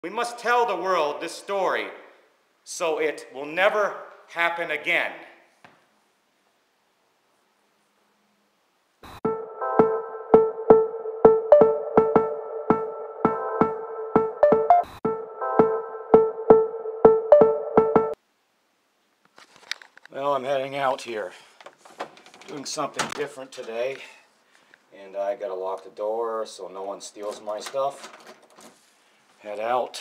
We must tell the world this story so it will never happen again. Well, I'm heading out here, doing something different today, and I gotta lock the door so no one steals my stuff. Head out.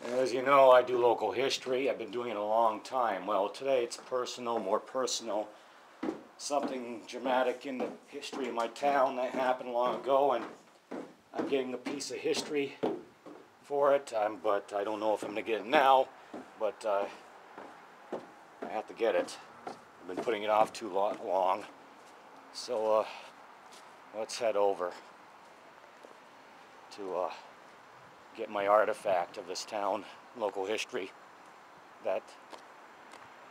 As you know, I do local history. I've been doing it a long time. Well, today it's personal, more personal. Something dramatic in the history of my town that happened long ago, and I'm getting a piece of history for it. But I don't know if I'm gonna get it now, but I have to get it. I've been putting it off too long. So let's head over to get my artifact of this town, local history, that,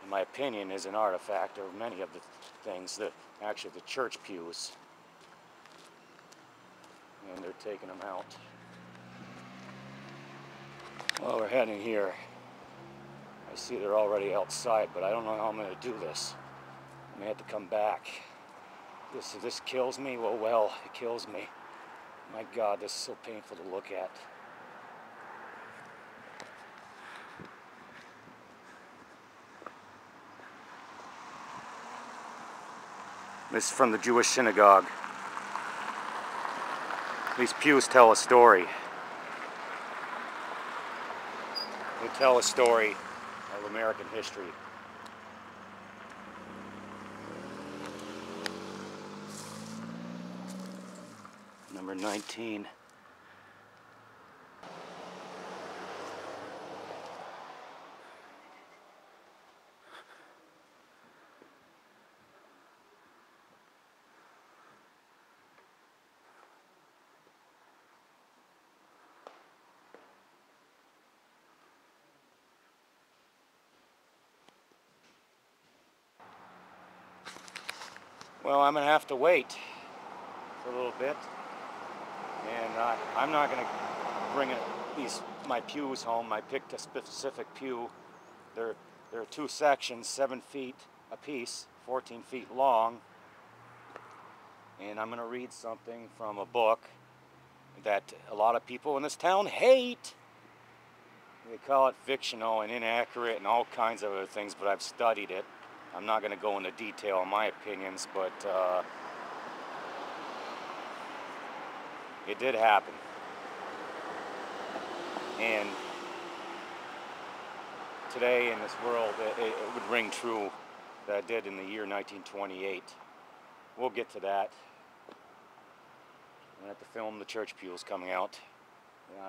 in my opinion, is an artifact of many of the things, actually the church pews. And they're taking them out. Well, we're heading here. I see they're already outside, but I don't know how I'm going to do this. I may have to come back. If this kills me, well, it kills me. My God, this is so painful to look at. This is from the Jewish synagogue. These pews tell a story. They tell a story of American history. Number 19. Well, I'm going to have to wait for a little bit, and I'm not going to bring my pews home. I picked a specific pew. There are two sections, 7 feet apiece, 14 feet long, and I'm going to read something from a book that a lot of people in this town hate. They call it fictional and inaccurate and all kinds of other things, but I've studied it. I'm not going to go into detail on my opinions, but it did happen. And today in this world, it would ring true that it did in the year 1928. We'll get to that. I'm going to have to film the church pews coming out.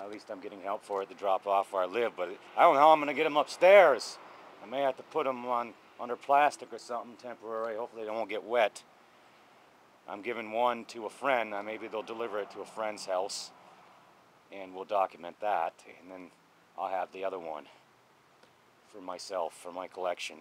At least I'm getting help for it to drop off where I live, but I don't know how I'm going to get them upstairs. I may have to put them under plastic or something temporary. Hopefully they won't get wet. I'm giving one to a friend. Maybe they'll deliver it to a friend's house, and we'll document that, and then I'll have the other one for myself, for my collection.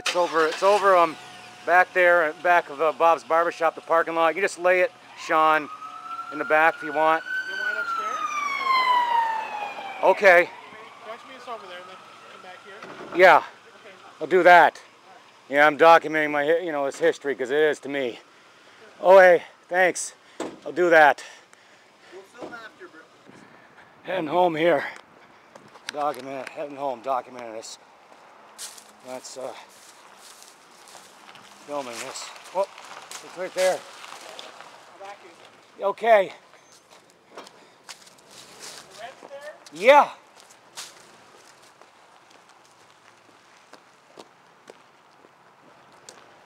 It's over back there, back of Bob's Barbershop, the parking lot. You just lay it, Sean, in the back if you want. You want it upstairs? Okay. Watch me it's over there and then come back here. Yeah, Okay. I'll do that. Yeah, I'm documenting my, this history because it is to me. Oh, hey, thanks. I'll do that. We'll film after, bro. Heading home here. Heading home, documenting this. That's filming this. Oh, it's right there. I'll back you. Okay. The red's there? Yeah.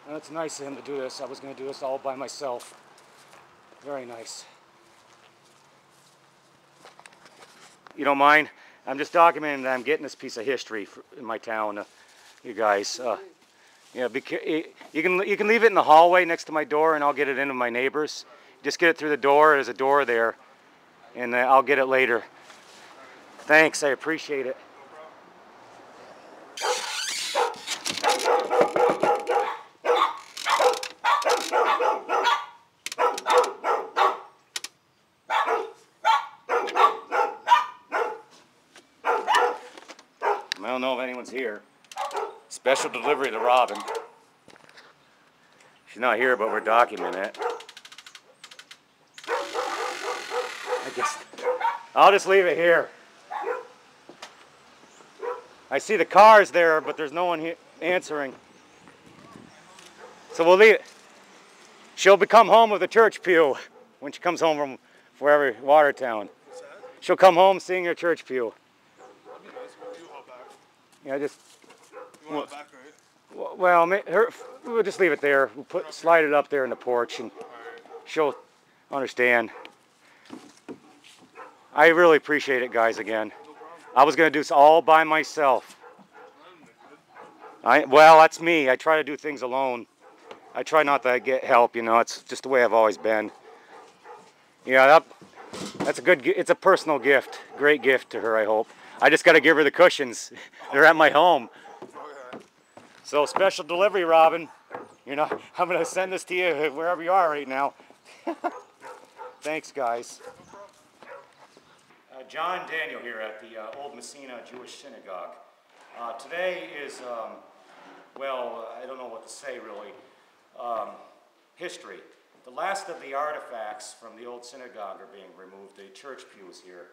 That's nice of him to do this. I was going to do this all by myself. Very nice. You don't mind? I'm just documenting that I'm getting this piece of history in my town. You guys, yeah, you can leave it in the hallway next to my door, and I'll get it into my neighbors. Just get it through the door. There's a door there, and I'll get it later. Thanks. I appreciate it. anyone's here. Special delivery to Robin. She's not here, but we're documenting it. I guess I'll just leave it here. I see the cars there, but there's no one here answering. So we'll leave it. She'll become home with a church pew when she comes home from wherever, Watertown. What's that? She'll come home seeing her church pew. That'd be nice. We'll do all back. Yeah, just, You want it back, right? well, we'll just leave it there. We'll slide it up there in the porch, and Alright. she'll understand. I really appreciate it, guys, again. No problem. I was going to do this all by myself. Well, that's me. I try to do things alone. I try not to get help, you know. It's just the way I've always been. Yeah, that's a good. It's a personal gift. Great gift to her, I hope. I just got to give her the cushions. They're at my home. Okay. So special delivery, Robin. You know, I'm going to send this to you wherever you are right now. Thanks, guys. John and Daniel here at the Old Messina Jewish Synagogue. Today is, well, I don't know what to say really. History. The last of the artifacts from the old synagogue are being removed, the church pews here.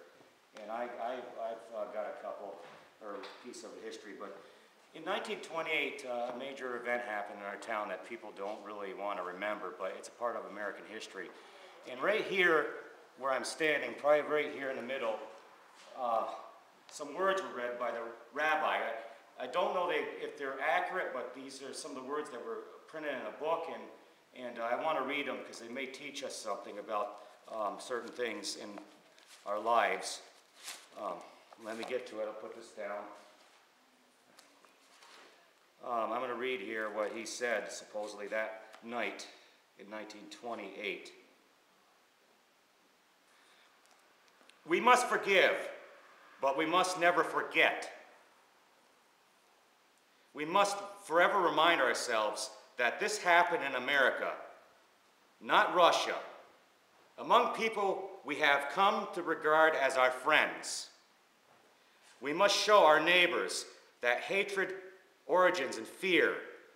And I've got a couple, or a piece of the history, but in 1928, a major event happened in our town that people don't really want to remember, but it's a part of American history. And right here, where I'm standing, probably right here in the middle, some words were read by the rabbi. I don't know if they're accurate, but these are some of the words that were printed in a book, and I want to read them because they may teach us something about certain things in our lives. Let me get to it. I'll put this down. I'm going to read here what he said, supposedly that night in 1928. We must forgive, but we must never forget. We must forever remind ourselves that this happened in America, not Russia, among people we have come to regard as our friends. We must show our neighbors that hatred origins in fear,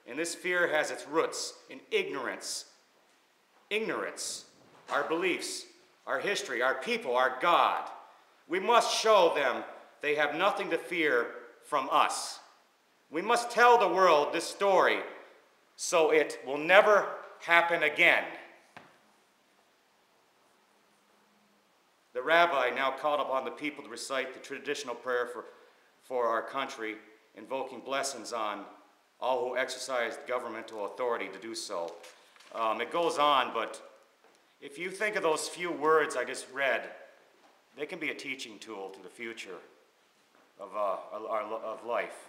and this fear has its roots in ignorance. Ignorance, our beliefs, our history, our people, our God. We must show them they have nothing to fear from us. We must tell the world this story so it will never happen again. The rabbi now called upon the people to recite the traditional prayer for our country, invoking blessings on all who exercise governmental authority to do so. It goes on, but if you think of those few words I just read, they can be a teaching tool to the future of life.